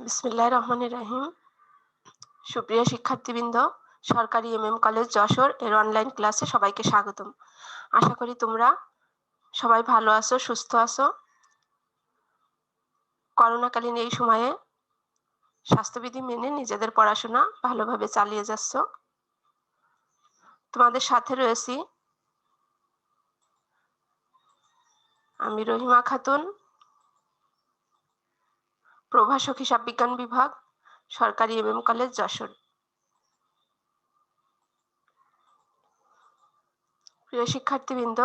বিসমিল্লাহির রহমানির রহিম। সুপ্রিয় শিক্ষার্থীবৃন্দ, সরকারি এমএম কলেজ যশোর এর অনলাইন ক্লাসে সবাইকে স্বাগতম। আশা করি তোমরা সবাই ভালো আছো, সুস্থ আছো। করোনাকালীন এই সময়ে স্বাস্থ্যবিধি মেনে নিজেদের পড়াশোনা ভালোভাবে চালিয়ে যাচ্ছ। তোমাদের সাথে রয়েছি আমি রহিমা খাতুন, প্রভাষক হিসাব বিজ্ঞান বিভাগ, সরকারি এমএম কলেজ যশোর। প্রিয় শিক্ষার্থীবৃন্দ,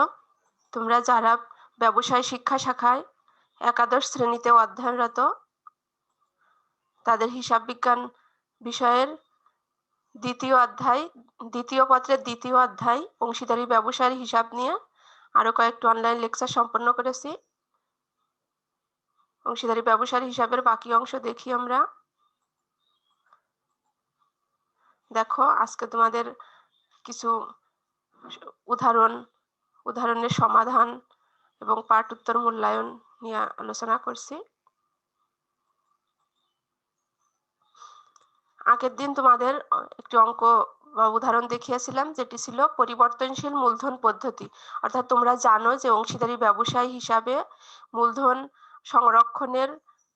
তোমরা যারা ব্যবসায় শিক্ষা শাখায় একাদশ শ্রেণীতে অধ্যয়নরত, তাদের হিসাব বিজ্ঞান বিষয়ের দ্বিতীয় পত্রের দ্বিতীয় অধ্যায় অংশীদারি ব্যবসায়ের হিসাব নিয়ে আরো কয়েকটি অনলাইন লেকচার সম্পন্ন করেছি। অংশীদারি ব্যবসায়ের হিসাবের বাকি অংশ দেখি আমরা। দেখো, আজকে তোমাদের কিছু উদাহরণের সমাধান এবং পাঠ উত্তর মূল্যায়ন নিয়ে আলোচনা করছি। আগের দিন তোমাদের একটি অঙ্ক বা উদাহরণ দেখিয়েছিলাম, যেটি ছিল পরিবর্তনশীল মূলধন পদ্ধতি। অর্থাৎ তোমরা জানো যে অংশীদারি ব্যবসায় হিসাবে মূলধন সংরক্ষণের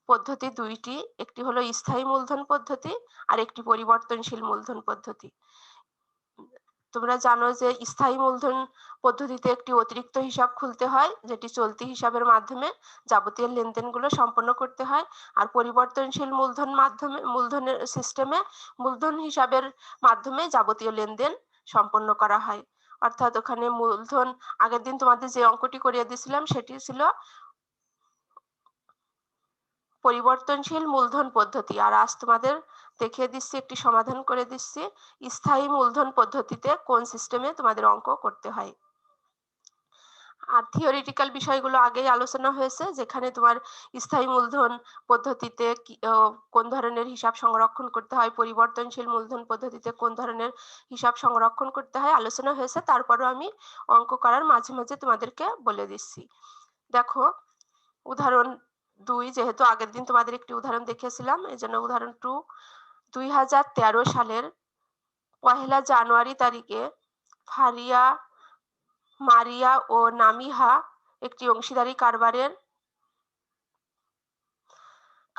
পদ্ধতি দুইটি, একটি হলো স্থায়ী মূলধন পদ্ধতি আর একটি পরিবর্তনশীল মূলধন পদ্ধতি। তোমরা জানো যে স্থায়ী মূলধন পদ্ধতিতে একটি অতিরিক্ত হিসাব খুলতে হয়, যেটি চলতি হিসাবের মাধ্যমে যাবতীয় লেনদেনগুলো সম্পন্ন করতে হয়। আর পরিবর্তনশীল মূলধনের সিস্টেমে মূলধন হিসাবের মাধ্যমে যাবতীয় লেনদেন সম্পন্ন করা হয়। অর্থাৎ ওখানে মূলধন, আগের দিন তোমাদের যে অঙ্কটি করিয়ে দিয়েছিলাম সেটি ছিল পরিবর্তনশীল মূলধন পদ্ধতি, আর আজ তোমাদের দেখিয়ে দিচ্ছি, একটি সমাধান করে দিচ্ছি স্থায়ী মূলধন পদ্ধতিতে কোন সিস্টেমে তোমাদের অঙ্ক করতে হয়। আর থিওরিটিক্যাল বিষয়গুলো আগেই আলোচনা হয়েছে, যেখানে তোমার স্থায়ী মূলধন পদ্ধতিতে কোন ধরনের হিসাব সংরক্ষণ করতে হয়, পরিবর্তনশীল মূলধন পদ্ধতিতে কোন ধরনের হিসাব সংরক্ষণ করতে হয় আলোচনা হয়েছে। তারপরও আমি অঙ্ক করার মাঝে মাঝে তোমাদেরকে বলে দিচ্ছি। দেখো, উদাহরণ 2, যেহেতু আগের দিন তোমাদের একটি উদাহরণ দেখিয়েছিলাম, এই জন্য উদাহরণ 2। 2013 সালের 1 জানুয়ারি তারিখে ফারিয়া, মারিয়া ও নামিহা একটি অংশীদারি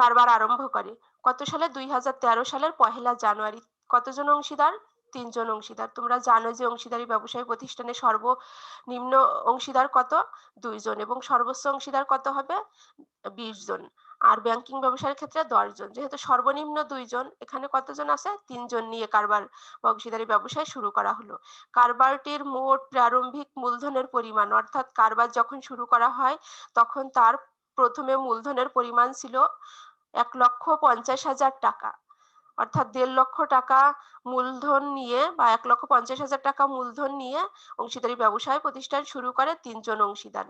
কারবার আরম্ভ করে। কত সালে? 2013 সালের 1 জানুয়ারি। কতজন অংশীদার? 3 জন অংশীদার। তোমরা জানো যে অংশীদারি ব্যবসায়ী প্রতিষ্ঠানে সর্বনিম্ন অংশীদার কত? 2 জন, এবং সর্বোচ্চ অংশীদার কত হবে? 20 জন। আর ব্যাংকিং ব্যবসায়ের ক্ষেত্রে 10 জন। যেহেতু সর্বনিম্ন 2 জন, এখানে কতজন আছে? 3 জন নিয়ে কারবার বা অংশীদারি ব্যবসায় শুরু করা হলো। কারবারটির মোট প্রারম্ভিক মূলধনের পরিমাণ, অর্থাৎ কারবার যখন শুরু করা হয় তখন তার প্রথমে মূলধনের পরিমাণ ছিল 1,50,000 টাকা। অর্থাৎ 1.5 লক্ষ টাকা মূলধন নিয়ে বা 1,50,000 টাকা মূলধন নিয়ে অংশীদারি ব্যবসায় প্রতিষ্ঠান শুরু করে 3 জন অংশীদার।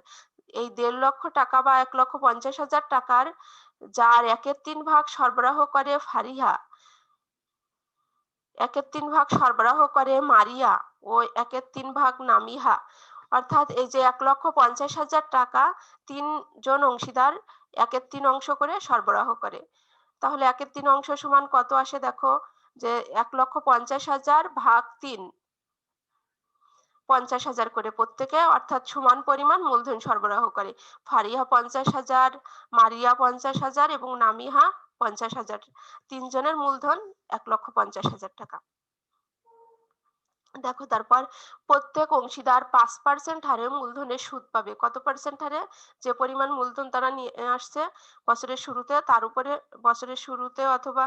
এই 1.5 লক্ষ টাকা বা 1,50,000 টাকার যার 1/3 ভাগ সরবরাহ করে ফারিহা, 1/3 ভাগ সরবরাহ করে মারিয়া ও 1/3 ভাগ নামিহা। অর্থাৎ এই যে 1,50,000 টাকা 3 জন অংশীদার 1/3 অংশ করে সরবরাহ করে। তাহলে 1/3 অংশ সমান কত আসে? দেখো, যে 1,50,000 ভাগ 3, 50,000 করে প্রত্যেকে, অর্থাৎ সমান পরিমাণ মূলধন সরবরাহ করে। ফারিহা 50,000, মারিয়া 50,000 এবং নামিহা 50,000। 3 জনের মূলধন 1,50,000 টাকা। দেখো, তারপর প্রত্যেক অংশীদার 5% হারে মূলধনের সুদ পাবে। কত পার্সেন্ট হারে? যে পরিমাণ মূলধন তারা নিয়ে আসছে বছরের শুরুতে, তার উপরে বছরের শুরুতে অথবা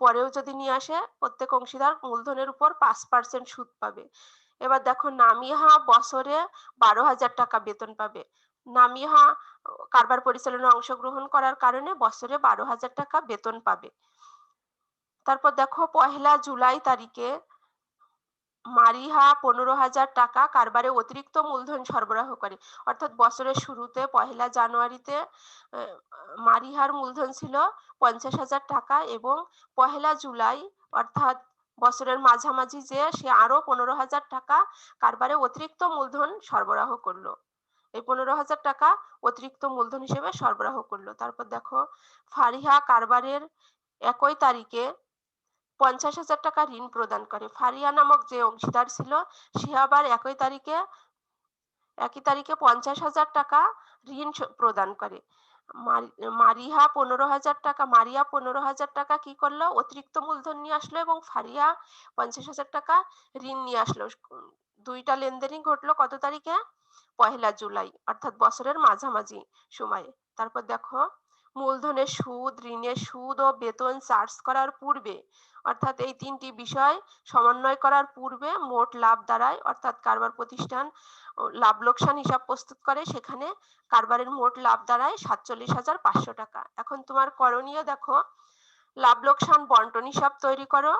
পরেও যদি নিয়ে আসে, প্রত্যেক অংশীদার মূলধনের উপর 5% সুদ পাবে। এবার দেখো, নামিহা বছরে 12,000 টাকা বেতন পাবে। নামিহা কারবার পরিচালনায় অংশগ্রহণ করার কারণে বছরে 12,000 টাকা বেতন পাবে। তারপর দেখো, 1 জুলাই তারিখে মারিহা 15,000 টাকা কারবারে অতিরিক্ত মূলধন সরবরাহ করে। অর্থাৎ বছরের শুরুতে 1 জানুয়ারিতে মারিহার মূলধন ছিল 50,000 টাকা, এবং 1 জুলাই অর্থাৎ বছরের মাঝামাঝি যে সে আরো 15,000 টাকা কারবারে অতিরিক্ত মূলধন সরবরাহ করলো। এই 15,000 টাকা অতিরিক্ত মূলধন হিসেবে সরবরাহ করলো। তারপর দেখো ফারিহা কারবারের একই তারিখে 50,000 টাকা ঋণ প্রদান করে। ফারিয়া নামক যে অংশীদার ছিল সে আবার একই তারিখে 50,000 টাকা ঋণ প্রদান করে। মারিয়া 15,000 টাকা কি করলো, অতিরিক্ত মূলধন নিয়ে আসলো এবং ফারিয়া 50,000 টাকা ঋণ নিয়ে আসলো। দুইটা লেনদেনই ঘটলো কত তারিখে? 1 জুলাই, অর্থাৎ বছরের মাঝামাঝি সময়ে। তারপর দেখো মূলধনের সুদ, ঋণের সুদ ও বেতন চার্জ করার পূর্বে, অর্থাৎ এই তিনটি বিষয় সমন্বয় করার পূর্বে মোট লাভ দাঁড়ায়, অর্থাৎ কারবার প্রতিষ্ঠান লাভ লোকসান হিসাব প্রস্তুত করে, সেখানে কারবারের মোট লাভ দাঁড়ায় 47,500 টাকা। এখন তোমার করণীয় দেখো, লাভ লোকসান বন্টন হিসাব তৈরি করো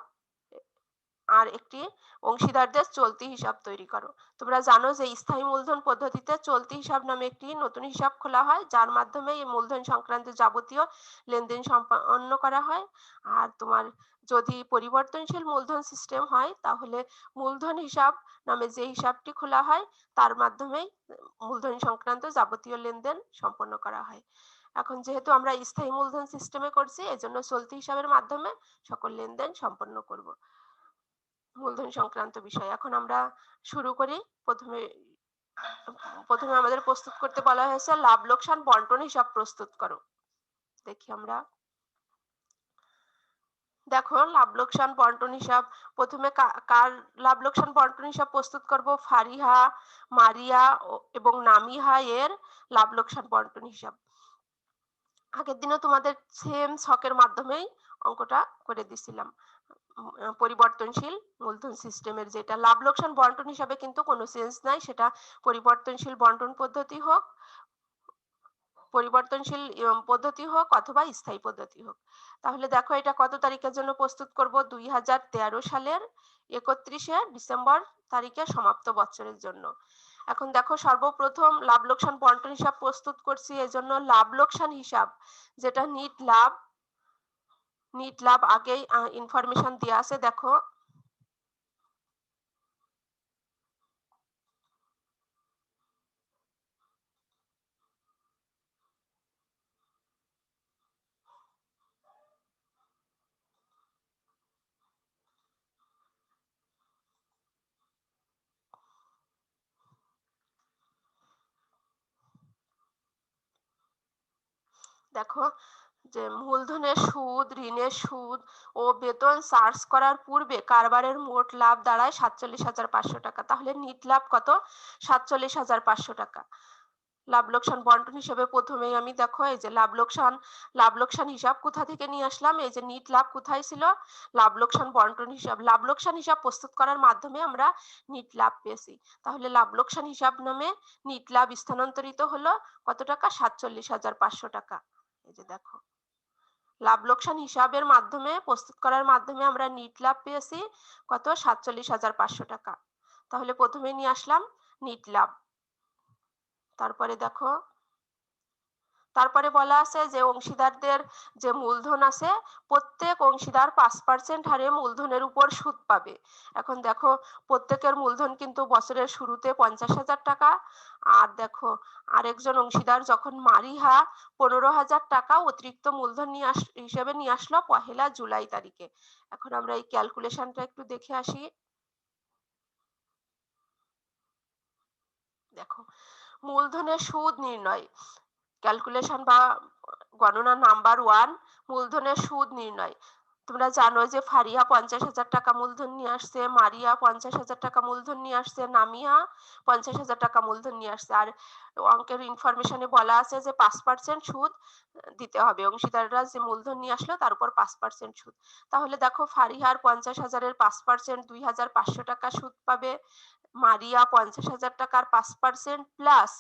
আর একটি অংশীদারদের চলতি হিসাব তৈরি করো। তোমরা জানো যে স্থায়ী মূলধন পদ্ধতিতে চলতি হিসাব নামে একটি নতুন হিসাব খোলা হয়, যার মাধ্যমে এই মূলধন সংক্রান্ত যাবতীয় লেনদেন সম্পন্ন করা হয়। আর তোমার যদি পরিবর্তনশীল মূলধন সিস্টেম হয় তাহলে মূলধন হিসাব নামে যে হিসাবটি খোলা হয় তার মাধ্যমেই মূলধন সংক্রান্ত যাবতীয় লেনদেন সম্পন্ন করা হয়। এখন যেহেতু আমরা স্থায়ী মূলধন সিস্টেমে করছি, এজন্য চলতি হিসাবের মাধ্যমে সকল লেনদেন সম্পন্ন করব মূলধন সংক্রান্ত বিষয়। এখন আমরা শুরু করি। প্রথমে প্রথমে আমাদের প্রস্তুত করতে বলা হয়েছে লাভ লোকসান বন্টন হিসাব প্রস্তুত করো। দেখি আমরা, দেখো লাভ লোকসান বন্টন হিসাব প্রথমে কার লাভ লোকসান বন্টন হিসাব প্রস্তুত করব? ফারিহা, মারিয়া এবং নামিহা এর লাভ লোকসান বন্টন হিসাব। আগের দিনে তোমাদের সেম ছকের মাধ্যমেই অঙ্কটা করে দিছিলাম। পরিবর্তনশীল মূলধন সিস্টেমের যেটা লাভ লোকসান বন্টন হিসাবে কিন্তু কোনো চেঞ্জ নাই, সেটা পরিবর্তনশীল বন্টন পদ্ধতি হোক, পরিবর্তনশীল পদ্ধতি হোক অথবা স্থায়ী পদ্ধতি হোক। তাহলে দেখো এটা কত তারিখের জন্য প্রস্তুত করব? 2013 সালের 31শে ডিসেম্বর তারিখে সমাপ্ত বছরের জন্য। এখন দেখো সর্বপ্রথম লাভ লোকসান বন্টন হিসাব প্রস্তুত করছি, এজন্য লাভ লোকসান হিসাব যেটা নিট লাভ আগেই ইনফরমেশন দেওয়া আছে। দেখো দেখো যে মূলধনের সুদ, ঋণের সুদ ও বেতন চার্জ করার পূর্বে কারবারের মোট লাভ দাঁড়ায় 47,500 টাকা। তাহলে নিট লাভ কত? 47,500 টাকা। লাভ লোকসান বন্টন হিসেবে প্রথমেই আমি দেখো এই যে লাভ লোকসান হিসাব কোথা থেকে নিয়ে আসলাম, এই যে নিট লাভ কোথায় ছিল? লাভ লোকসান বন্টন হিসাব। লাভ লোকসান হিসাব প্রস্তুত করার মাধ্যমে আমরা নিট লাভ পেয়েছি। তাহলে লাভ লোকসান হিসাব নামে নিট লাভ স্থানান্তরিত হলো কত টাকা? 47,500 টাকা। এই যে দেখো লাভ লোকসান হিসাবের মাধ্যমে প্রস্তুত করার মাধ্যমে আমরা নিট লাভ পেয়েছি কত? 47,500 টাকা। তাহলে প্রথমে নিয়ে আসলাম নিট লাভ। তারপরে দেখো, তারপরে বলা আছে যে অংশীদারদের যে মূলধন আছে প্রত্যেক অংশীদার 5% হারে মূলধনের উপর সুদ পাবে। এখন দেখো প্রত্যেকের মূলধন কিন্তু বছরের শুরুতে 50,000 টাকা। আর দেখো আরেকজন অংশীদার যখন মারিহা 15,000 টাকা অতিরিক্ত মূলধন হিসেবে নিয়ে আসলো 1 জুলাই তারিখে। এখন আমরা এই ক্যালকুলেশনটা একটু দেখে আসি। দেখো মূলধনের সুদ নির্ণয় ক্যালকুলেশন বা গণনা নাম্বার 1, মূলধনের সুদ নির্ণয়। তোমরা জানো যে ফারিয়া 50,000 টাকা মূলধন নিয়ে আসছে, মারিয়া 50,000 টাকা মূলধন নিয়ে আসছে, নামিয়া 50,000 টাকা মূলধন নিয়ে আসছে। আর অঙ্কের ইনফরমেশনে বলা আছে যে 5% সুদ দিতে হবে। অংশীদাররা যে মূলধন নিয়ে আসলো তার উপর 5% সুদ। তাহলে দেখো ফারিহার 50,000 এর 5% 2,500 টাকা সুদ পাবে। মারিয়া 50,000 টাকার 5% প্লাস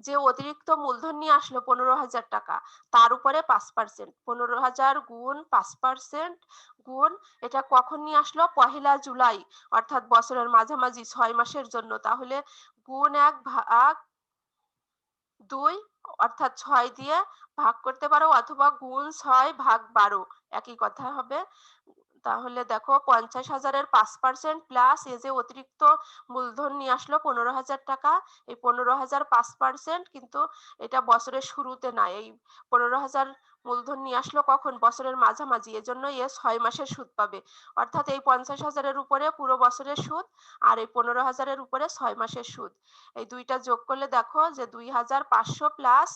যে অতিরিক্ত মূলধন নিয়ে আসলো 15,000 টাকা, তার উপরে 5%। 15,000 গুণ 5% গুণ এটা কখন নিয়ে আসলো? 1 জুলাই, অর্থাৎ বছরের মাঝামাঝি 6 মাসের জন্য। তাহলে গুণ 1 ভাগ 2, অর্থাৎ 6 দিয়ে ভাগ করতে পারো অথবা গুণ 6 ভাগ 12, একই কথা হবে। তাহলে দেখো 50,000-এর 5% প্লাস এই যে অতিরিক্ত মূলধন নিয়ে আসলো 15,000 টাকা, এই 15,000 5% কিন্তু এটা বছরের শুরুতে না, এই 15,000 মূলধন নিয়ে আসলো কখন, বছরের মাঝামাঝি, এজন্য এ 6 মাসের সুদ পাবে। অর্থাৎ এই 50,000-এর উপরে পুরো বছরের সুদ, আর এই 15,000-এর উপরে 6 মাসের সুদ। এই দুইটা যোগ করলে দেখো যে 2,500 প্লাস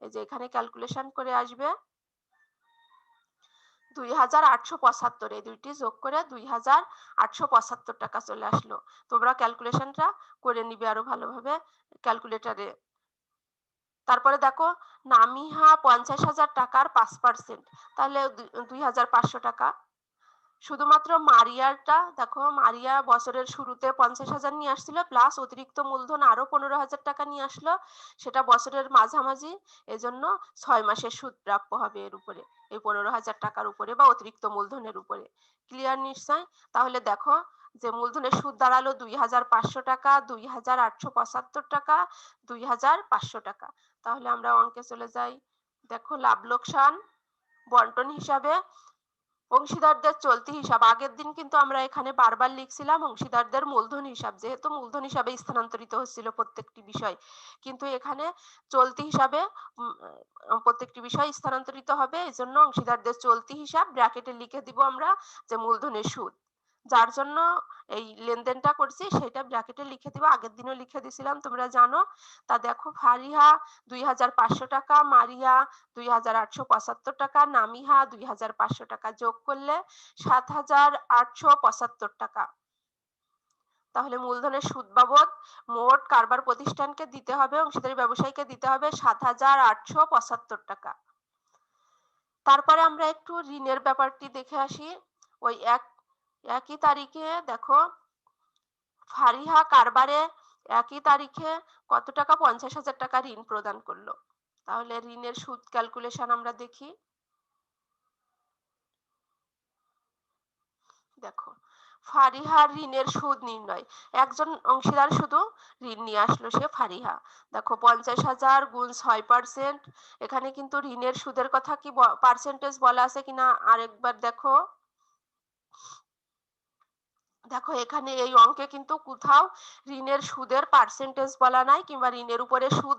এই যে এখানে ক্যালকুলেশন করে আসবে 2,875, এই দুইটি যোগ করে 2,875 টাকা চলে আসলো। তোমরা ক্যালকুলেশনটা করে নিবে আরো ভালোভাবে ক্যালকুলেটরে। তারপরে দেখো নামিহা 50,000 টাকার 5%, তাহলে 2,500 টাকা। শুধুমাত্র মারিয়াটা দেখো, মারিয়া বছরের শুরুতে 50,000 নিয়ে আসছিল প্লাস অতিরিক্ত মূলধন আরো 15,000 টাকা নিয়ে আসলো, সেটা বছরের মাঝামাঝি, এজন্য 6 মাসের সুদ প্রাপ্য হবে এর উপরে, এই 15,000 টাকার উপরে বা অতিরিক্ত মূলধনের উপরে। ক্লিয়ার নিশ্চয়? তাহলে দেখো যে মূলধনের সুদ দাঁড়ালো 2,500 টাকা, 2,875 টাকা, 2,500 টাকা। তাহলে আমরা অঙ্কে চলে যাই। দেখো লাভ লোকসান বন্টন হিসাবে অংশীদারদের চলতি হিসাব, আগের দিন কিন্তু আমরা এখানে বারবার লিখছিলাম অংশীদারদের মূলধন হিসাব, যেহেতু মূলধন হিসাবে স্থানান্তরিত হচ্ছিল প্রত্যেকটি বিষয়, কিন্তু এখানে চলতি হিসাবে প্রত্যেকটি বিষয় স্থানান্তরিত হবে, এজন্য অংশীদারদের চলতি হিসাব ব্র্যাকেটে লিখে দিব আমরা যে মূলধনের সুদ, যার জন্য এই লেনদেনটা করছি সেটা ব্র্যাকেটে লিখে দিব, আগের দিনও লিখে দিছিলাম তোমরা জানো। তা দেখো ফারিহা 2,500 টাকা, মারিয়া 2,875 টাকা, নামিহা 2,500 টাকা, যোগ করলে 7,875 টাকা। তাহলে মূলধনের সুদ বাবদ মোট কারবার প্রতিষ্ঠানকে দিতে হবে, অংশীদারি ব্যবসায়ীকে দিতে হবে 7,875 টাকা। তারপরে আমরা একটু ঋণের ব্যাপারটি দেখে আসি। ওই একই তারিখে দেখো ফারিহা কারবারে একই তারিখে কত টাকা, 50,000 টাকা ঋণ প্রদান করলো। তাহলে ঋণের সুদ ক্যালকুলেশন আমরা দেখি। দেখো ফারিহার ঋণের সুদ নির্ণয়, একজন অংশীদার শুধু ঋণ নিয়ে আসলো, সে ফারিহা। দেখো 50,000 গুণ 6%, এখানে কিন্তু ঋণের সুদের কথা কি পার্সেন্টেজ বলা আছে কিনা আরেকবার দেখো। দেখো এখানে এই অঙ্কে কিন্তু কোথাও ঋণের সুদের পার্সেন্টেজ বলা নাই, কিংবা ঋণের উপরে সুদ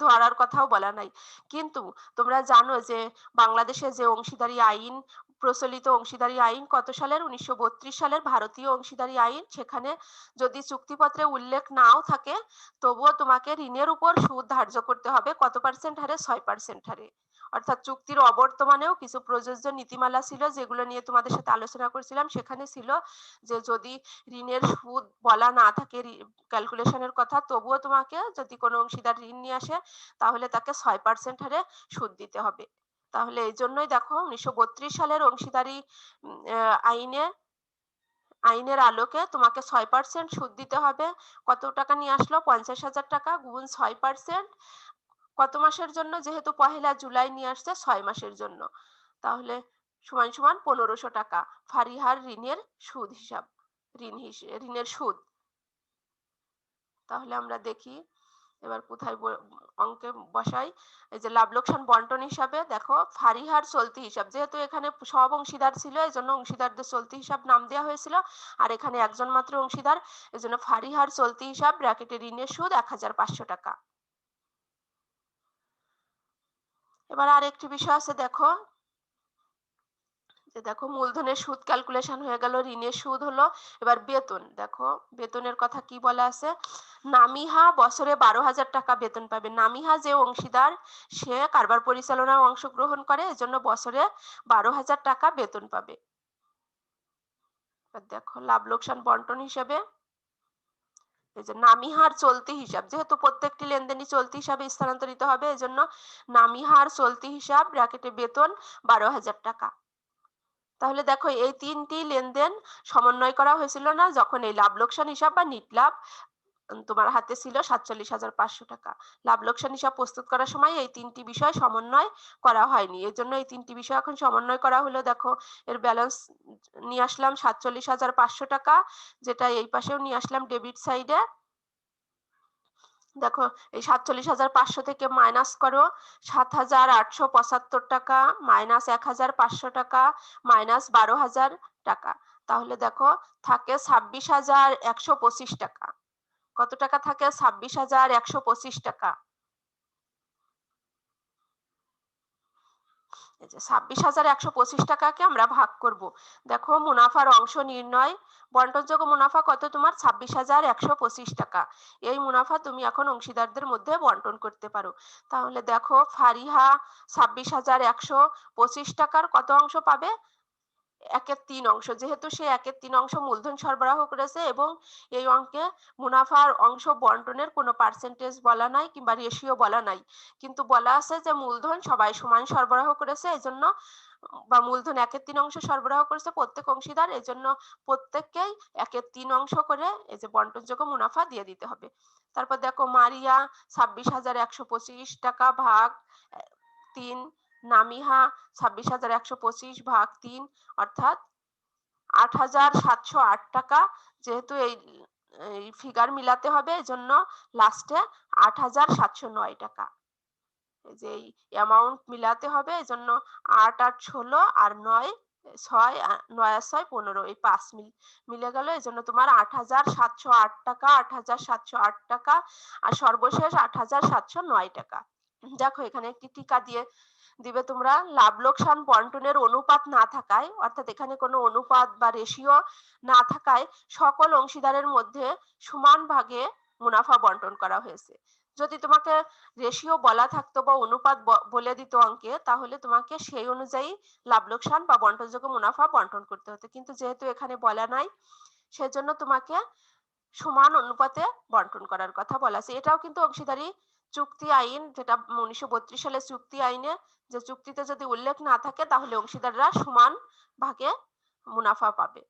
ধরার কথাও বলা নাই। কিন্তু তোমরা জানো যে বাংলাদেশে যে অংশীদারি আইন প্রচলিত, অংশীদারি আইন কত সালের, 1932 সালের ভারতীয় অংশীদারি আইন, সেখানে যদি চুক্তিপত্রে উল্লেখ নাও থাকে তবুও তোমাকে ঋণের উপর সুদ ধার্য করতে হবে কত পার্সেন্ট হারে, 6% হারে। অর্থাৎ চুক্তির অবর্তমানেও কিছু প্রযোজ্য নীতিমালা ছিল, যেগুলো নিয়ে তোমাদের সাথে আলোচনা করছিলাম, সেখানে ছিল যে যদি ঋণের সুদ বলা না থাকে ক্যালকুলেশনের কথা, তবুও তোমাকে যদি কোনো অংশীদার ঋণ নিয়ে আসে তাহলে তাকে 6% হারে সুদ দিতে হবে। তাহলে এই জন্যই দেখো 1932 সালের অংশীদারি আইনের আলোকে তোমাকে 6% সুদ দিতে হবে। কত টাকা নিয়ে আসলো, 50,000 টাকা গুণ 6%, কত মাসের জন্য, যেহেতু 1 জুলাই নিয়ে আসছে 6 মাসের জন্য, তাহলে সমান সমান 1,500 টাকা ফারিহার ঋণের সুদ হিসাব, ঋণের সুদ। তাহলে আমরা দেখি এবার কোথায় অঙ্কে বসাই। এই যে লাভ লোকসান বন্টন হিসাবে দেখো ফারিহার চলতি হিসাব, যেহেতু এখানে সব অংশীদার ছিল এজন্য অংশীদারদের চলতি হিসাব নাম দেওয়া হয়েছিল, আর এখানে একজন মাত্র অংশীদার, এজন্য ফারিহার চলতি হিসাব ব্র্যাকেটে ঋণের সুদ 1,500 টাকা। এবার আর একটি বিষয় আছে, দেখো যে দেখো মূলধনের সুদ ক্যালকুলেশন হয়ে গেল, ঋণের সুদ হলো, এবার বেতন। দেখো বেতনের কথা কি বলা আছে, নামিহা বছরে 12,000 টাকা বেতন পাবে। নামিহা যে অংশীদার সে কারবার পরিচালনায় অংশগ্রহণ করে, এজন্য বছরে 12,000 টাকা বেতন পাবে। দেখো লাভ লোকসান বন্টন হিসেবে এই যে নামিহার চলতি হিসাব, যেহেতু প্রত্যেকটি লেনদেনই চলতি হিসাবে স্থানান্তরিত হবে, এজন্য নামিহার চলতি হিসাব ব্র্যাকেটে বেতন 12,000 টাকা। তাহলে দেখো এই তিনটি লেনদেন সমন্বয় করা হয়েছিল না, যখন এই লাভ লোকসান হিসাব বা নিট লাভ তোমার হাতে ছিল 47,500 টাকা। লাভ লোকসান হিসাব প্রস্তুত করার সময় এই তিনটি বিষয় সমন্বয় করা হয়নি, এর জন্য এই তিনটি বিষয় এখন সমন্বয় করা হলো। দেখো এর ব্যালেন্স নিয়ে আসলাম 47,500 টাকা, যেটা এই পাশেও নিয়ে আসলাম ডেবিট সাইডে, দেখো এই ৪৭,৫০০ থেকে মাইনাস করো ৭,৮৭৫ টাকা, মাইনাস ১,৫০০ টাকা, মাইনাস ১২,০০০ টাকা। তাহলে দেখো থাকে ২৬,১২৫ টাকা। কত টাকা থাকে? ২৬,১২৫ টাকা। এই যে ২৬,১২৫ টাকাকে আমরা ভাগ করব। দেখো মুনাফার অংশ নির্ণয়। বন্টনযোগ্য মুনাফা কত তোমার? ২৬,১২৫ টাকা। এই মুনাফা তুমি এখন অংশীদারদের মধ্যে বন্টন করতে পারো। তাহলে দেখো ফারিহা ২৬,১২৫ টাকার কত অংশ পাবে? ১/৩ অংশ। যেহেতু সে ১/৩ অংশ মূলধন সরবরাহ করেছে এবং এই অঙ্কে মুনাফার অংশ বন্টনের কোনো পার্সেন্টেজ বলা নাই কিংবা রেশিও বলা নাই, কিন্তু বলা আছে যে মূলধন সবাই সমান সরবরাহ করেছে, এজন্য বা মূলধন ১/৩ অংশ সরবরাহ করেছে প্রত্যেক অংশীদার, এজন্য প্রত্যেককেই ১/৩ অংশ করে এই যে বন্টনযোগ্য মুনাফা দিয়ে দিতে হবে। তারপর দেখো মারিয়া ২৬,১২৫ টাকা ভাগ ৩, নামিহা ২৬,১২৫ ভাগ ৩ অর্থাৎ ৮,৭০৮ টাকা। যেহেতু এই ফিগার মিলাতে হবে, এজন্য লাস্টে ৮,৭০৯ টাকা। এই যে এই অ্যামাউন্ট মিলাতে হবে, এজন্য ৮ ৮ ১৬ আর ৯ ৬ ৯ আর ৬ ১৫, এই ৫ মিলে গেল, এজন্য তোমার ৮,৭০৮ টাকা, ৮,৭০৮ টাকা আর সর্বশেষ ৮,৭০৯ টাকা। দেখো এখানে একটি টিকা দিয়ে দিবে তোমরা। লাভ লোকসান বন্টনের অনুপাত না থাকায়, অর্থাৎ এখানে কোনো অনুপাত বা রেশিও না থাকায় সকল অংশীদারের মধ্যে সমান ভাগে মুনাফা বন্টন করা হয়েছে। যদি তোমাকে রেশিও বলা থাকতো বা অনুপাত বলে দিত অঙ্কে, তাহলে তোমাকে সেই অনুযায়ী লাভ লোকসান বা বন্টনযোগ্য মুনাফা বন্টন করতে হতো, কিন্তু যেহেতু এখানে বলা নাই, সেজন্য তোমাকে সমান অনুপাতে বন্টন করার কথা বলা আছে। এটাও কিন্তু অংশীদারি চুক্তি আইন, যেটা ১৯৩২ সালের চুক্তি আইনে, যে চুক্তিতে যদি উল্লেখ না থাকে তাহলে অংশীদাররা সমান ভাগে মুনাফা পাবে,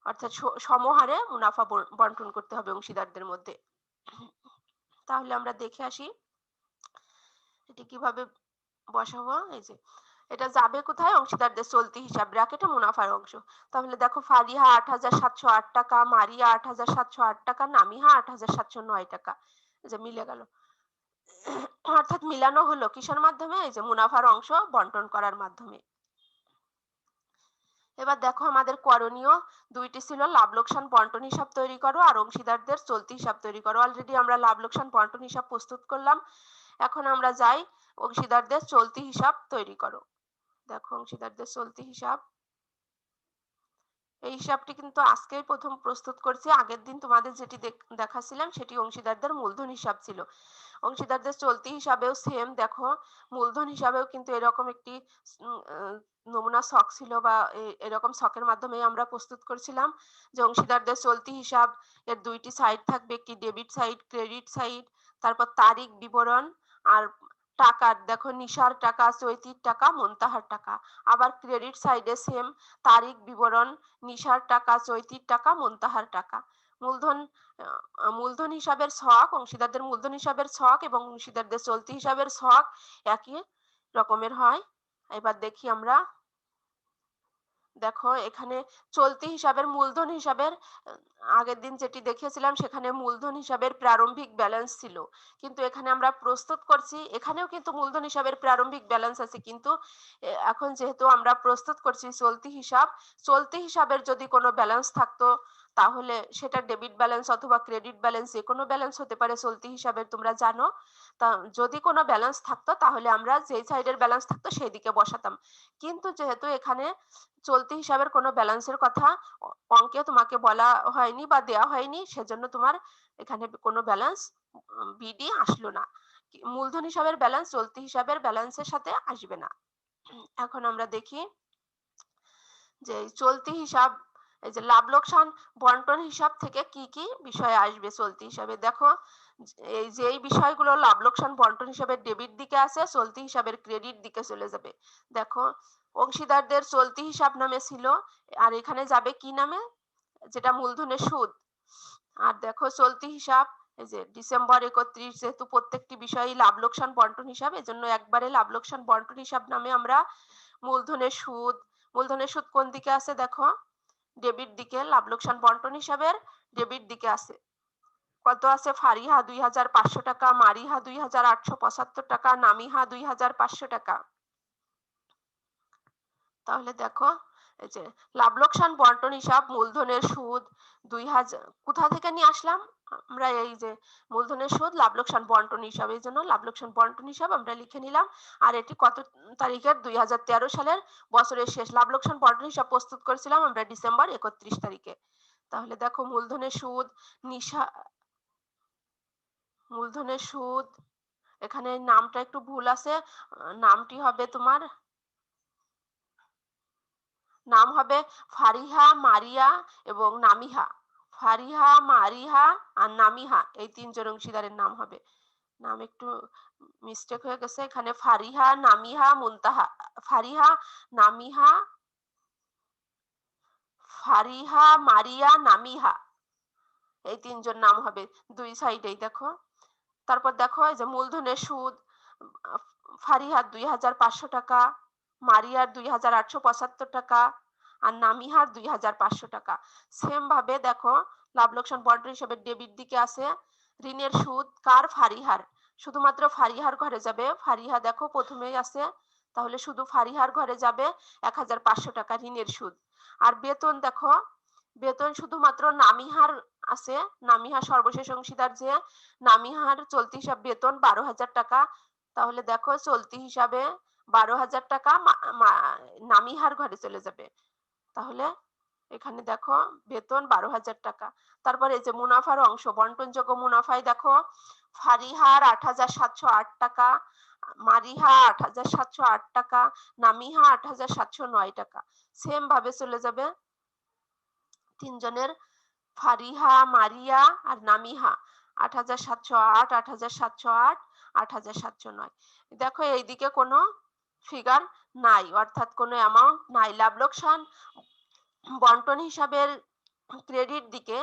অর্থাৎ সমহারে মুনাফা বন্টন করতে হবে অংশীদারদের মধ্যে। তাহলে আমরা দেখে আসি এটি কিভাবে বসাবো। এই যে এটা যাবে কোথায়? অংশীদারদের চলতি হিসাব ব্র্যাকেটে মুনাফার অংশ। তাহলে দেখো ফারিহা ৮,৭০৮ টাকা, মারিয়া ৮,৭০৮ টাকা, নামিহা ৮,৭০৯ টাকা। এই যে মিলে গেল, অর্থাৎ মিলানো হলো কিসের মাধ্যমে? এই যে মুনাফার অংশ বন্টন করার মাধ্যমে। এবার দেখো আমাদের করণীয় দুইটি ছিল, লাভ লোকসান বন্টন হিসাব তৈরি করো আর অংশীদারদের চলতি হিসাব তৈরি করো। অলরেডি আমরা লাভ লোকসান বন্টন হিসাব প্রস্তুত করলাম, এখন আমরা যাই অংশীদারদের চলতি হিসাব তৈরি করো। দেখো অংশীদারদের চলতি হিসাব, এই হিসাবটি কিন্তু আজকেই প্রথম প্রস্তুত করছি। আগের দিন তোমাদের যেটি দেখাছিলাম সেটি অংশীদারদের মূলধন হিসাব ছিল। অংশীদারদের চলতি হিসাবেও সেম, দেখো মূলধন হিসাবেও কিন্তু এরকম একটি নমুনা ছক ছিল, বা এরকম ছকের মাধ্যমে আমরা প্রস্তুত করছিলাম যে অংশীদারদের চলতি হিসাব এর দুইটি সাইড থাকবে, একটি ডেবিট সাইড, ক্রেডিট সাইড, তারপর তারিখ বিবরণ আর টাকার, দেখো নিশার টাকা, চৈতির টাকা, মুনতাহার টাকা। আবার ক্রেডিট সাইডে সেম, তারিখ বিবরণ, নিশার টাকা, চৈতির টাকা, মুনতাহার টাকা। মূলধন মূলধন হিসাবের ছক, অংশীদারদের মূলধন হিসাবের ছক এবং অংশীদারদের চলতি হিসাবের ছক একই রকমের হয়। এবার দেখি আমরা, দেখো এখানে চলতি হিসাবের মূলধন হিসাবের আগের দিন যেটি দেখিয়েছিলাম সেখানে মূলধন হিসাবের প্রারম্ভিক ব্যালেন্স ছিল, কিন্তু এখানে আমরা প্রস্তুত করছি, এখানেও কিন্তু মূলধন হিসাবের প্রারম্ভিক ব্যালেন্স আছে, কিন্তু এখন যেহেতু আমরা প্রস্তুত করছি চলতি হিসাব, চলতি হিসাবের যদি কোনো ব্যালেন্স থাকতো তাহলে সেটা ডেবিট ব্যালেন্স অথবা ক্রেডিট ব্যালেন্স, যে কোনো ব্যালেন্স হতে পারে চলতি হিসাবের, তোমরা জানো। তা যদি কোনো ব্যালেন্স থাকতো তাহলে আমরা যেই সাইডের ব্যালেন্স থাকতো সেই দিকে বসাতাম, কিন্তু যেহেতু এখানে চলতি হিসাবের কোনো ব্যালেন্সের কথা অঙ্কে তোমাকে বলা হয়নি বা দেওয়া হয়নি, সেজন্য তোমার এখানে কোনো ব্যালেন্স বিডি আসলো না। মূলধন হিসাবের ব্যালেন্স চলতি হিসাবের ব্যালেন্সের সাথে আসবে না। এখন আমরা দেখি যে চলতি হিসাব, এই যে লাভ লোকসান বন্টন হিসাব থেকে কি কি বিষয় আসবে চলতি হিসাবে। দেখো এই যে এই বিষয়গুলো লাভ লোকসান বন্টন হিসাবের ডেবিট দিকে আছে, চলতি হিসাবের ক্রেডিট দিকে চলে যাবে। দেখো অংশীদারদের চলতি হিসাব নামে ছিল, আর এখানে যাবে কি নামে? যেটা মূলধনের সুদ। আর দেখো চলতি হিসাব, এই যে ডিসেম্বর ৩১, যেহেতু প্রত্যেকটি বিষয়ই লাভ লোকসান বন্টন হিসাব, এজন্য একবারে লাভ লোকসান বন্টন হিসাব নামে আমরা মূলধনের সুদ, মূলধনের সুদ কোন দিকে আছে? দেখো ডেবিট দিকে, লাভ লোকসান বন্টন হিসাবের ডেবিট দিকে আছে। কত আছে? ফারিহা 2,500 টাকা, মারিহা 2,875 টাকা, নামিহা 2,500 টাকা। তাহলে দেখো এই যে লাভ লোকসান বন্টন হিসাব, মূলধনের সুদ 2000 কোথা থেকে নিয়ে আসলাম আমরা? এই যে মূলধনের সুদ লাভ লোকসান বন্টন হিসাব, এই জন্য লাভ লোকসান বন্টন হিসাব আমরা লিখে নিলাম। আর এটি কত তারিখের? 2013 সালের বছরের শেষ। লাভ লোকসান বন্টন হিসাব প্রস্তুত করেছিলাম আমরা ডিসেম্বর 31 তারিখে। তাহলে দেখো মূলধনের সুদ নিশা মূলধনের সুদ, এখানে নামটা একটু ভুল আছে, নামটি হবে তোমার, নাম হবে ফারিহা, মারিয়া এবং নামিহা। ফারিহা, মারিহা আর নামিহা, এই তিনজন অংশীদারের নাম হবে। নাম একটু মিস্টেক হয়ে গেছে এখানে। ফারিহা, নামিহা, মুনতাহা। ফারিহা, নামিহা, ফারিহা, মারিয়া, নামিহা, এই তিনজন নাম হবে দুই সাইডেই। দেখো তারপর দেখো এই যে মূলধনের সুদ, ফারিহার 2,500 টাকা, মারিয়ার 2,875 টাকা আর নামিহার 2,500 টাকা। সেম ভাবে দেখো লাভ লোকসান বন্টন হিসেবে ডেবিট দিকে আছে ঋণের সুদ কার? ফারিহার। শুধুমাত্র ফারিহার ঘরে যাবে। ফারিহা দেখো প্রথমেই আছে, তাহলে শুধু ফারিহার ঘরে যাবে 1,500 টাকা ঋণের সুদ। আর বেতন দেখো, বেতন শুধুমাত্র নামিহার আছে। নামিহা সর্বশেষ অংশীদার, যে নামিহার চলতি হিসাব বেতন 12,000 টাকা। তাহলে দেখো চলতি হিসাবে 12,000 টাকা নামিহার ঘরে চলে যাবে। তাহলে এখানে দেখো বেতন 12,000 টাকা। তারপরে এই যে মুনাফার অংশ, বন্টনযোগ্য মুনাফায় দেখো ফারিহার 8,708 টাকা, মারিহা 8,708 টাকা, নামিহা 8,709 টাকা। সেম ভাবে চলে যাবে তিনজনের, ফারিহা, মারিয়া আর নামিহা 8,708, 8,708, 8,709। দেখো এইদিকে কোনো ফিগার নাই, অর্থাৎ কোনো অ্যামাউন্ট নাই। লাভ লোকসান বন্টন হিসাবের ক্রেডিট দিকে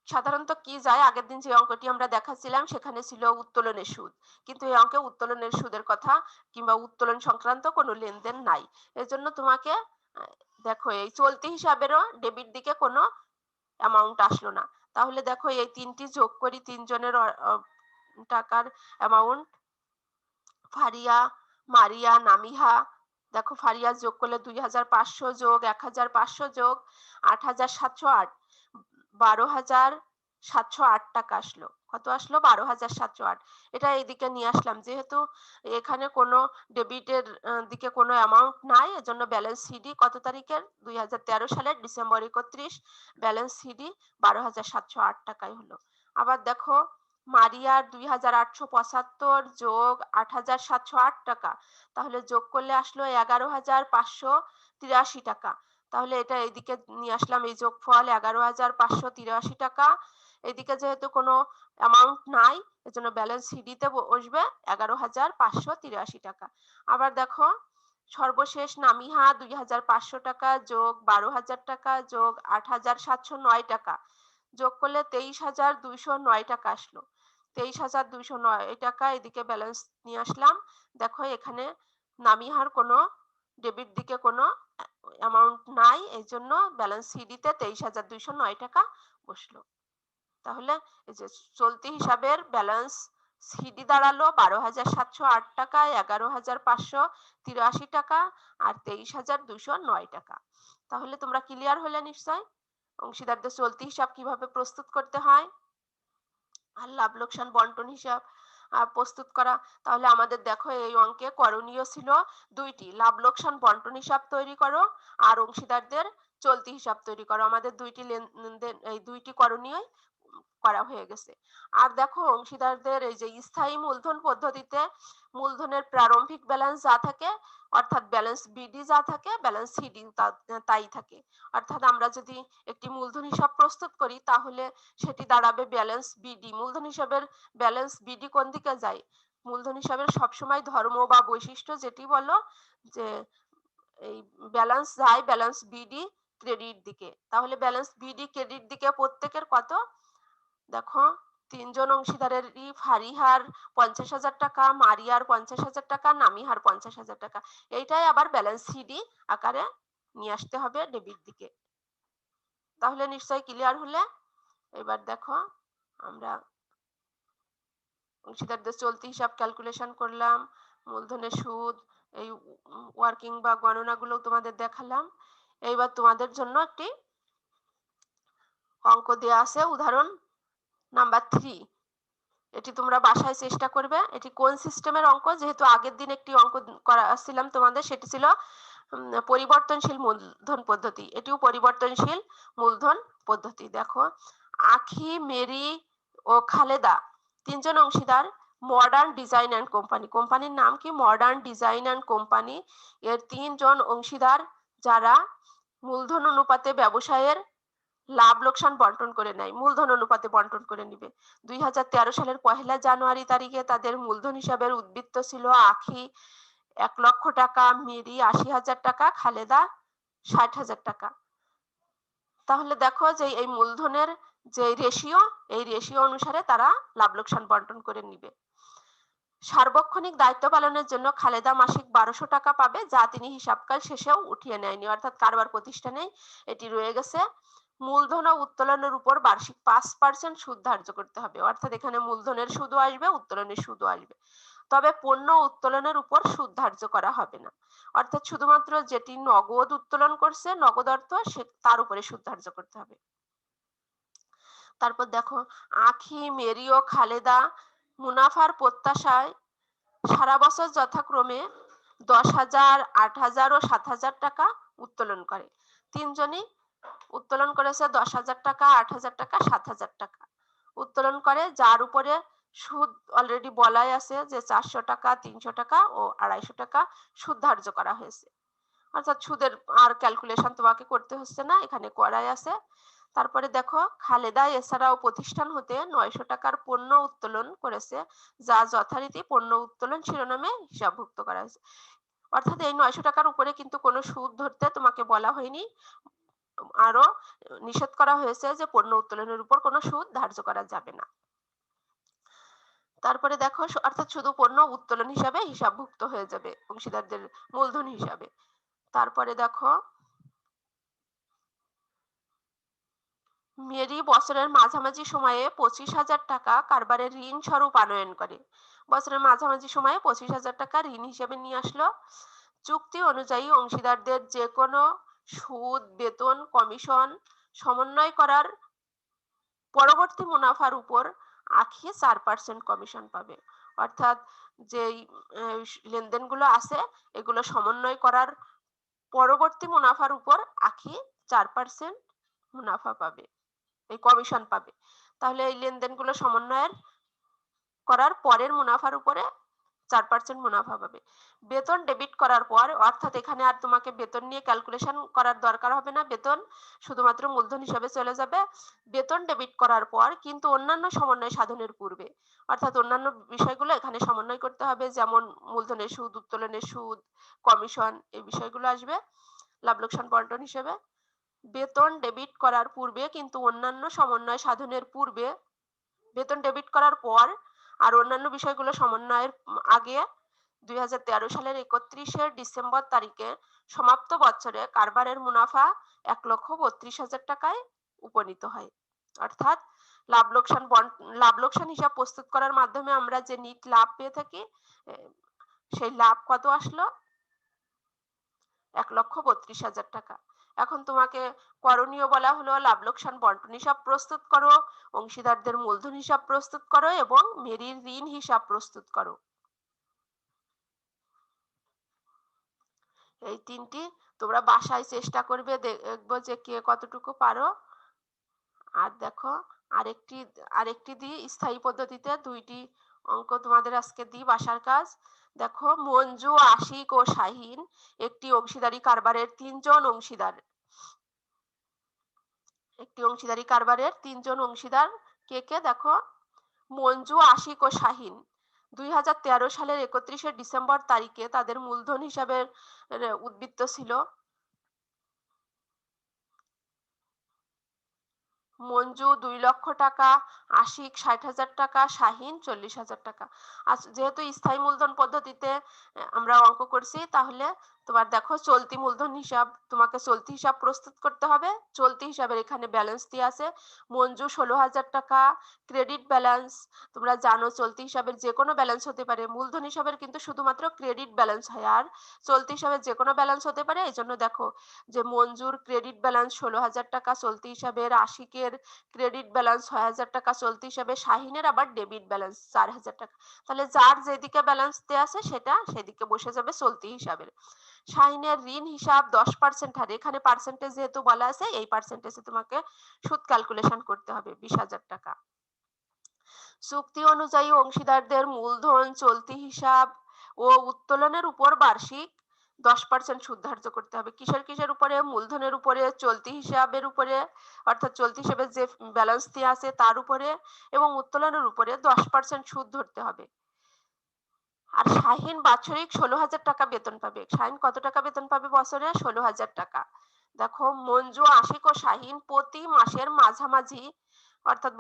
সাধারণত কি যায়? আগের দিন যে অঙ্কটি আমরা দেখাচ্ছিলাম সেখানে ছিল উত্তোলনের সুদ, কিন্তু এই অঙ্কে উত্তোলনের সুদের কথা কিংবা উত্তোলন সংক্রান্ত কোনো লেনদেন নাই। এজন্য তোমাকে দেখো এই চলতি হিসাবেরও ডেবিট দিকে কোনো অ্যামাউন্ট আসলো না। তাহলে দেখো এই তিনটি যোগ করি, তিনজনের টাকার অ্যামাউন্ট, ফারিয়া, মারিয়া, নামিহা। দেখো ফারিয়া যোগ করলে 2,500 যোগ 1,500 যোগ 8,708, 12,708 টাকা আসলো। কত আসলো? 12,708। এটা এইদিকে নিয়ে আসলাম, যেহেতু এখানে কোনো ডেবিটের দিকে কোনো অ্যামাউন্ট নাই, এজন্য ব্যালেন্স সিডি কত তারিখের? 2013 সালের ডিসেম্বর 31, ব্যালেন্স সিডি 12,708 টাকাই হলো। আবার দেখো মারিয়ার 2,875 যোগ 8,708 টাকা, তাহলে যোগ করলে আসলো 11,583 টাকা। তাহলে এটা এইদিকে নিয়ে আসলাম, এই যোগফল 11,583 টাকা। এদিকে যেহেতু কোনো অ্যামাউন্ট নাই, এজন্য ব্যালেন্স সিডিতে বসবে 11,583 টাকা। আবার দেখো সর্বশেষ নামিহা 2,500 টাকা যোগ 12,000 টাকা যোগ 8,709 টাকা, যোগ করলে 23,209 টাকা আসলো। 23,209 টাকা এদিকে ব্যালেন্স নিয়ে আসলাম। দেখো এখানে নামিহার কোনো ডেবিট দিকে কোনো অ্যামাউন্ট নাই, এই জন্য ব্যালেন্স সিডিতে 23,209 টাকা বসলো। তাহলে এই যে চলতি হিসাবের ব্যালেন্স সিডি দাঁড়ালো 12,708 টাকা, 11,583 টাকা আর 23,209 টাকা। তাহলে তোমরা ক্লিয়ার হলে নিশ্চয় অংশীদারদের চলতি হিসাব কিভাবে প্রস্তুত করতে হয় আর লাভ লোকসান বন্টন হিসাব প্রস্তুত করা। তাহলে আমাদের দেখো এই অঙ্কে করণীয় ছিল দুইটি, লাভ লোকসান বন্টন হিসাব তৈরি করো আর অংশীদারদের চলতি হিসাব তৈরি করো। আমাদের দুইটি লেনদেন, এই দুইটি করণীয় করা হয়ে গেছে। আর দেখো অংশীদারদের এই যে স্থায়ী মূলধন পদ্ধতিতে মূলধনের প্রারম্ভিক ব্যালেন্স যা থাকে, অর্থাৎ ব্যালেন্স বিডি যা থাকে, ব্যালেন্স সিডি তাই থাকে। অর্থাৎ আমরা যদি একটি মূলধন হিসাব প্রস্তুত করি তাহলে সেটি দাঁড়াবে ব্যালেন্স বিডি। মূলধন হিসাবের ব্যালেন্স বিডি কোন দিকে যায়? মূলধন হিসাবের সবসময় ধর্ম বা বৈশিষ্ট্য যেটি বলো যে এই ব্যালেন্স যায় ব্যালেন্স বিডি ক্রেডিট দিকে। তাহলে ব্যালেন্স বিডি ক্রেডিট দিকে প্রত্যেকের কত? দেখো তিনজন অংশীদারেরই, ফারিহার 50,000 টাকা, মারিয়ার 50,000 টাকা, নামিহার 50,000 টাকা। এইটাই আবার ব্যালেন্স সিডি আকারে নিয়ে আসতে হবে ডেবিট দিকে। তাহলে নিশ্চয়ই ক্লিয়ার হলে। এবার দেখো আমরা অংশীদারদের চলতি হিসাব ক্যালকুলেশন করলাম, মূলধনের সুদ, এই ওয়ার্কিং বা গণনাগুলো তোমাদের দেখালাম। এইবার তোমাদের জন্য একটি অঙ্ক দেওয়া আছে, উদাহরণ নাম্বার 3। এটি তোমরা বাসায় চেষ্টা করবে। এটি কোন সিস্টেমের অঙ্ক, যেহেতু আগের দিন একটি অঙ্ক করাছিলাম তোমাদের, সেটি ছিল পরিবর্তনশীল মূলধন পদ্ধতি। এটিও পরিবর্তনশীল মূলধন পদ্ধতি। দেখো, আখি, মেরি ও খালেদা তিনজন অংশীদার মডার্ন ডিজাইন অ্যান্ড কোম্পানি, কোম্পানির নাম কি? Modern design and company. এর তিনজন অংশীদার যারা মূলধন অনুপাতে ব্যবসায়ের লাভ লোকসান বন্টন করে নেয়, মূলধন অনুপাতে বন্টন করে নিবে। 2013 সালের 1 জানুয়ারি তারিখে তাদের মূলধন হিসাবের উদ্বৃত্ত ছিল আখি 1 লক্ষ টাকা, মেরি 80,000 টাকা, খালেদা 60,000 টাকা। তাহলে দেখো যে এই মূলধনের যে রেশিও, এই রেশিও অনুসারে তারা লাভ লোকসান বন্টন করে নিবে। সার্বক্ষণিক দায়িত্ব পালনের জন্য খালেদা মাসিক 1200 টাকা পাবে, যা তিনি হিসাবকাল শেষেও উঠিয়ে নেয়নি, অর্থাৎ কারবার প্রতিষ্ঠানেই এটি রয়ে গেছে। মূলধন ও উত্তোলনের উপর বার্ষিক 5% সুদ ধার্য করতে হবে, অর্থাৎ এখানে মূলধনের সুদও আসবে, উত্তোলনের সুদও আসবে। তবে পণ্য উত্তোলনের উপর সুদ ধার্য করা হবে না, অর্থাৎ শুধুমাত্র যেটি নগদ উত্তোলন করছে, নগদ অর্থ, তার উপরে সুদ ধার্য করতে হবে। তারপর দেখো, আখি, মেরি ও খালেদা মুনাফার প্রত্যাশায় সারা বছর যথাক্রমে 10,000, 8,000 ও 7,000 টাকা উত্তোলন করে। তিনজনই উত্তোলন করেছে 10,000 টাকা, 8,000 টাকা, 7,000 টাকা উত্তোলন করে, যার উপরে সুদ অলরেডি বলাই আছে যে 400 টাকা, 300 টাকা ও 250 টাকা সুদ ধার্য করা হয়েছে, অর্থাৎ সুদের আর ক্যালকুলেশন তোমাকে করতে হচ্ছে না, এখানে করাই আছে। তারপরে দেখো, খালেদা এছাড়াও প্রতিষ্ঠান হতে 900 টাকার পণ্য উত্তোলন করেছে, যা যথারীতি পণ্য উত্তোলন শিরোনামে হিসাবভুক্ত করা হয়েছে। অর্থাৎ এই 900 টাকার উপরে কিন্তু কোনো সুদ ধরতে তোমাকে বলা হয়নি, আরো নিষেধ করা হয়েছে যে পণ্য উত্তোলনের উপর কোনো সুদ ধার্য করা যাবে না। তারপরে দেখো, অর্থাৎ শুধু পণ্য উত্তোলন হিসাবে হিসাবভুক্ত হয়ে যাবে অংশীদারদের মূলধন হিসাবে। তারপরে দেখো, মেরি বছরের মাঝামাঝি সময়ে 25,000 টাকা কারবারের ঋণ স্বরূপ আনয়ন করে। বছরের মাঝামাঝি সময়ে 25,000 টাকা ঋণ হিসেবে নিয়ে আসলো। চুক্তি অনুযায়ী অংশীদারদের যে কোনো সুদ, বেতন, কমিশন সমন্বয় করার পরবর্তী মুনাফার উপর আখি 4% কমিশন পাবে, অর্থাৎ যেই লেনদেনগুলো আছে এগুলো সমন্বয় করার পরবর্তী মুনাফার উপর আখি 4% মুনাফা পাবে, এই কমিশন পাবে। তাহলে এই লেনদেনগুলো সমন্বয়ের করার পরের মুনাফার উপরে 4% মুনাফা পাবে। বেতন ডেবিট করার পর, অর্থাৎ এখানে আর তোমাকে বেতন নিয়ে ক্যালকুলেশন করার দরকার হবে না, বেতন শুধুমাত্র মূলধন হিসাবে চলে যাবে। বেতন ডেবিট করার পর কিন্তু অন্যান্য সমন্বয় সাধনের পূর্বে, অর্থাৎ অন্যান্য বিষয়গুলো এখানে সমন্বয় করতে হবে, যেমন মূলধনের সুদ, উত্তোলনের সুদ, কমিশন, এই বিষয়গুলো আসবে লাভ লোকসান বন্টন হিসেবে। বেতন ডেবিট করার পূর্বে কিন্তু অন্যান্য সমন্বয় সাধনের পূর্বে, বেতন ডেবিট করার পর আর অন্যান্য বিষয়গুলো সমন্বয়ের আগে 2013 সালের 31শে ডিসেম্বর তারিখে সমাপ্ত বছরে কারবারের মুনাফা 1,32,000 টাকায় উপনীত হয়। অর্থাৎ লাভ লোকসান হিসাব প্রস্তুত করার মাধ্যমে আমরা যে নিট লাভ পেয়ে থাকি, সেই লাভ কত আসলো? 1,32,000 টাকা। এখন তোমাকে করণীয় বলা হলো, লাভ লোকসান বন্টন হিসাব প্রস্তুত করো, অংশীদারদের মূলধন হিসাব প্রস্তুত করো এবং মেরির ঋণ হিসাব প্রস্তুত করো। এই তিনটি তোমরা বাসায় চেষ্টা করবে, দেখবো যে কে কতটুকু পারো। আর দেখো, আরেকটি দিই, স্থায়ী পদ্ধতিতে 2টি অঙ্ক তোমাদের আজকে দিই বাসার কাজ। দেখো, মঞ্জু, আশিক ও শাহিন একটি অংশীদারি কারবারের তিনজন অংশীদার কে কে? দেখো, মঞ্জু, আশিক ও শাহিন 2013 সালের 31শে ডিসেম্বর তারিখে তাদের মূলধন হিসাবের উদ্বৃত্ত ছিল মঞ্জু 2 লক্ষ টাকা, আশিক 60,000 টাকা, শাহিন 40,000 টাকা। যেহেতু স্থায়ী মূলধন পদ্ধতিতে আমরা অঙ্ক করছি, তাহলে তোমার দেখো চলতি মূলধন হিসাব, তোমাকে চলতি হিসাব প্রস্তুত করতে হবে। চলতি হিসাবের এখানে ব্যালেন্স দিয়ে আছে মঞ্জু 16,000 টাকা ক্রেডিট ব্যালেন্স। তোমরা জানো চলতি হিসাবের যে কোনো ব্যালেন্স হতে পারে, মূলধন হিসাবের কিন্তু শুধুমাত্র ক্রেডিট ব্যালেন্স হয়, আর চলতি হিসাবের যে কোনো ব্যালেন্স হতে পারে। এই জন্য দেখো যে মঞ্জুর ক্রেডিট ব্যালেন্স 16,000 টাকা চলতি হিসাবের, আশিকের ক্রেডিট ব্যালেন্স 6,000 টাকা চলতি হিসাবে, শাহিনের আবার ডেবিট ব্যালেন্স 4,000 টাকা। তাহলে যার যেদিকে ব্যালেন্স দেওয়া আছে সেটা সেদিকে বসে যাবে চলতি হিসাবের। শাহিনের ঋণ হিসাব 10% হারে, এখানে পার্সেন্টেজ যেহেতু বলা আছে এই পার্সেন্টেজে তোমাকে সুদ ক্যালকুলেশন করতে হবে 20,000 টাকা। চুক্তি অনুযায়ী অংশীদারদের মূলধন, চলতি হিসাব ও উত্তোলনের উপর বার্ষিক 10% সুদ ধার্য করতে হবে। কিসের কিসের উপরে? মূলধনের উপরে, চলতি হিসাবের উপরে অর্থাৎ চলতি হিসাবে যে ব্যালেন্স দেওয়া আছে তার উপরে, এবং উত্তোলনের উপরে 10% সুদ ধরতে হবে। আর শাহিন বাৎসরিক 16,000 টাকা বেতন পাবে। শাহিন কত টাকা বেতন পাবে বছরে? 16,000 টাকা। দেখো মঞ্জু, আশিক ও শাহিন প্রতি মাসের মাঝামাঝি অর্থাৎ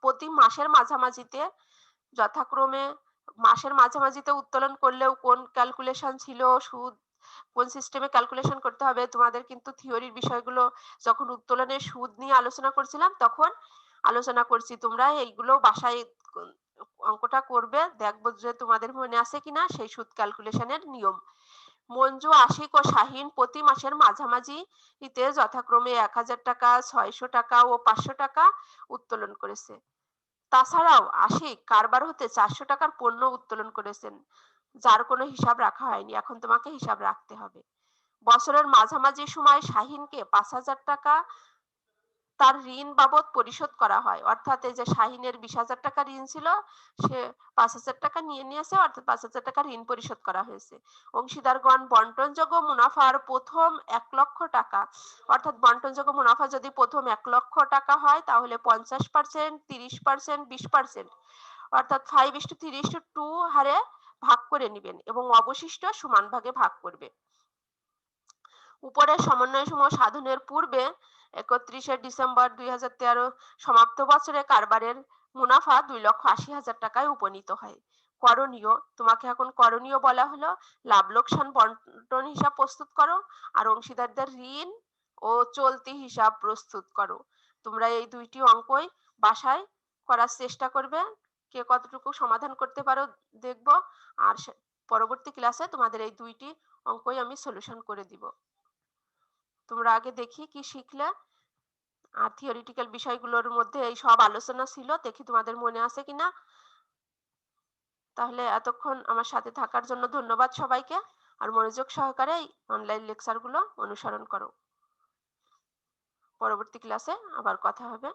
প্রতি মাসের মাঝামাঝিতে যথাক্রমে মাসের মাঝামাঝিতে উত্তোলন করলেও কোন ক্যালকুলেশন ছিল, সুদ কোন সিস্টেমে ক্যালকুলেশন করতে হবে, তোমাদের কিন্তু থিওরির বিষয়গুলো যখন উত্তোলনের সুদ নিয়ে আলোচনা করছিলাম তখন আলোচনা করছি। তোমরা এইগুলো বাসায় অঙ্কটা করবে, দেখবো যে তোমাদের মনে আছে কিনা সেই সুদ ক্যালকুলেশনের নিয়ম। মঞ্জু, আশিক ও শাহিন প্রতি মাসের মাঝামাঝিতে যথাক্রমে 1,000 টাকা, 600 টাকা ও 500 টাকা উত্তোলন করেছে। তাছাড়াও আশিক কারবার হতে 400 টাকার পণ্য উত্তোলন করেছেন, যার কোনো হিসাব রাখা হয়নি। এখন তোমাকে হিসাব রাখতে হবে। বছরের মাঝামাঝি সময় শাহিনকে 5,000 টাকা তার ঋণ বাবদ পরিশোধ করা হয়। অর্থাৎ এই যে শাহিনের 20,000 টাকা ঋণ ছিল, সে 5,000 টাকা নিয়ে নিয়েছে, অর্থাৎ 5,000 টাকা ঋণ পরিশোধ করা হয়েছে। অংশীদারগণ বন্টনযোগ্য মুনাফার প্রথম 1 লক্ষ টাকা অর্থাৎ বন্টনযোগ্য মুনাফা যদি প্রথম 1 লক্ষ টাকা হয় তাহলে 50%, 30%, 20% অর্থাৎ 5:3:2 হারে ভাগ করে নেবেন এবং অবশিষ্ট সমান ভাগে ভাগ করবে। উপরের সমন্বয়সমূহ সাধনের পূর্বে 31শে ডিসেম্বর 2013 সমাপ্ত বছরে কারবারের মুনাফা 2,80,000 টাকায় উপনীত হয়। করণীয়, তোমাকে এখন করণীয় বলা হলো লাভ লোকসান বন্টন হিসাব প্রস্তুত করো আর অংশীদারদের ঋণ ও চলতি হিসাব প্রস্তুত করো। তোমরা এই দুইটি অঙ্কই বাসায় করার চেষ্টা করবে, কে কতটুকু সমাধান করতে পারো দেখবো। আর পরবর্তী ক্লাসে তোমাদের এই দুইটি অঙ্কই আমি সলিউশন করে দিব। তোমরা আগে দেখি কি শিখলে। আর থিওরিটিক্যাল বিষয়গুলোর মধ্যে এই সব আলোচনা ছিল, দেখি তোমাদের মনে আছে কিনা। তাহলে এতক্ষণ আমার সাথে থাকার জন্য ধন্যবাদ সবাইকে। আর মনোযোগ সহকারে এই অনলাইন লেকচারগুলো অনুসরণ করো। পরবর্তী ক্লাসে আবার কথা হবে।